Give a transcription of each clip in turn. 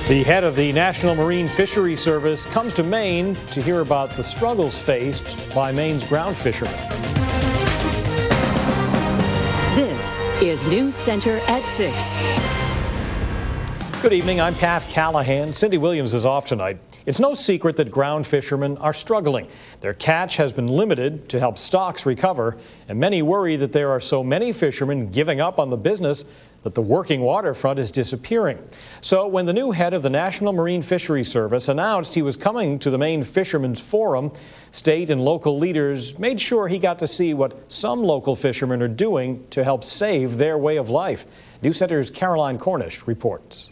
The head of the National Marine Fisheries Service comes to Maine to hear about the struggles faced by Maine's ground fishermen. This is News Center at 6. Good evening, I'm Pat Callahan. Cindy Williams is off tonight. It's no secret that ground fishermen are struggling. Their catch has been limited to help stocks recover, and many worry that there are so many fishermen giving up on the business that the working waterfront is disappearing. So when the new head of the National Marine Fisheries Service announced he was coming to the Maine Fishermen's Forum, state and local leaders made sure he got to see what some local fishermen are doing to help save their way of life. News Center's Cornish reports.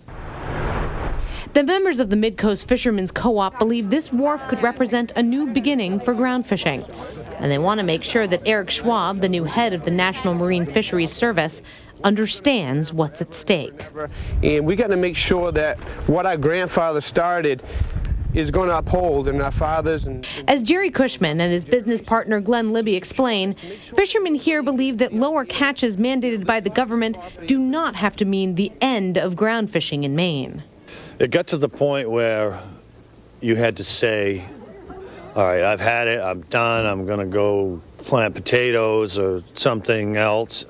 The members of the MICOAST Fishermen's Co-op believe this wharf could represent a new beginning for ground fishing. And they want to make sure that Schwaab, the new head of the National Marine Fisheries Service, understands what's at stake. And we got to make sure that what our grandfather started is going to uphold, and our fathers. As Jerry Cushman and his business partner Glenn Libby explain, fishermen here believe that lower catches mandated by the government do not have to mean the end of ground fishing in Maine. It got to the point where you had to say, all right, I've had it, I'm done, I'm going to go plant potatoes or something else.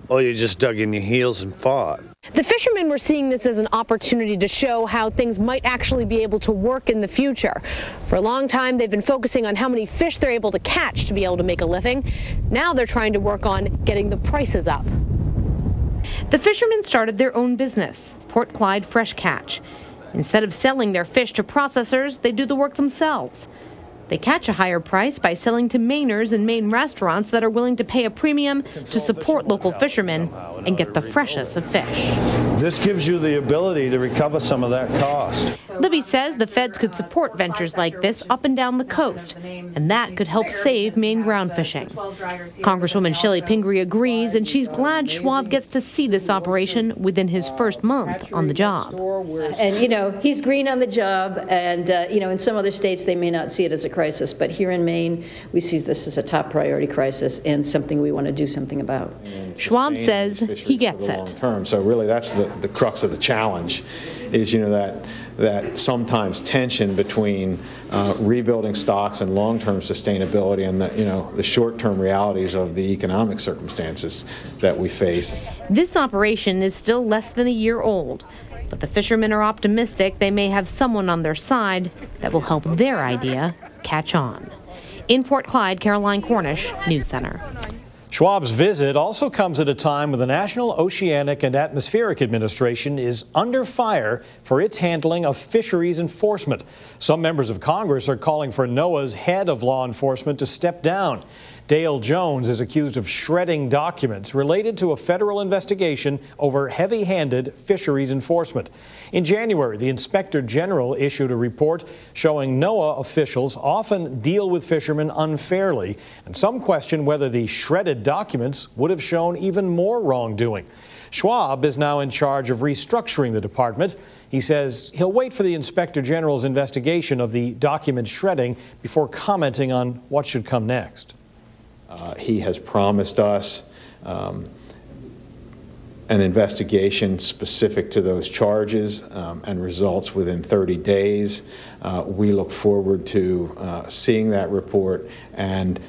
Or you just dug in your heels and fought. The fishermen were seeing this as an opportunity to show how things might actually be able to work in the future. For a long time, they've been focusing on how many fish they're able to catch to be able to make a living. Now they're trying to work on getting the prices up. The fishermen started their own business, Port Clyde Fresh Catch. Instead of selling their fish to processors, they do the work themselves. They catch a higher price by selling to Mainers and Maine restaurants that are willing to pay a premium to support local fishermen and get the freshest of fish. This gives you the ability to recover some of that cost. Libby says the feds could support ventures like this up and down the coast, and that could help save Maine ground fishing. Congresswoman Chellie Pingree agrees, and she's glad Schwaab gets to see this operation within his first month on the job. And, you know, he's green on the job, and, you know, in some other states they may not see it as a crisis, but here in Maine we see this as a top priority crisis and something we want to do something about. Schwaab says he gets it. Term. So really that's the crux of the challenge is, you know, that sometimes tension between rebuilding stocks and long-term sustainability and the short-term realities of the economic circumstances that we face. This operation is still less than a year old, but the fishermen are optimistic they may have someone on their side that will help their idea catch on. In Port Clyde, Cornish, News Center. Schwab's visit also comes at a time when the National Oceanic and Atmospheric Administration is under fire for its handling of fisheries enforcement. Some members of Congress are calling for NOAA's head of law enforcement to step down. Dale Jones is accused of shredding documents related to a federal investigation over heavy-handed fisheries enforcement. In January, the Inspector General issued a report showing NOAA officials often deal with fishermen unfairly, and some question whether the shredded documents would have shown even more wrongdoing. Schwaab is now in charge of restructuring the department. He says he'll wait for the Inspector General's investigation of the document shredding before commenting on what should come next. He has promised us an investigation specific to those charges and results within 30 days. We look forward to seeing that report and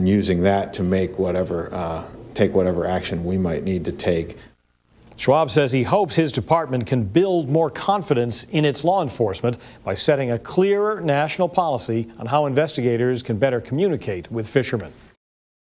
using that to make take whatever action we might need to take. Schwaab says he hopes his department can build more confidence in its law enforcement by setting a clearer national policy on how investigators can better communicate with fishermen.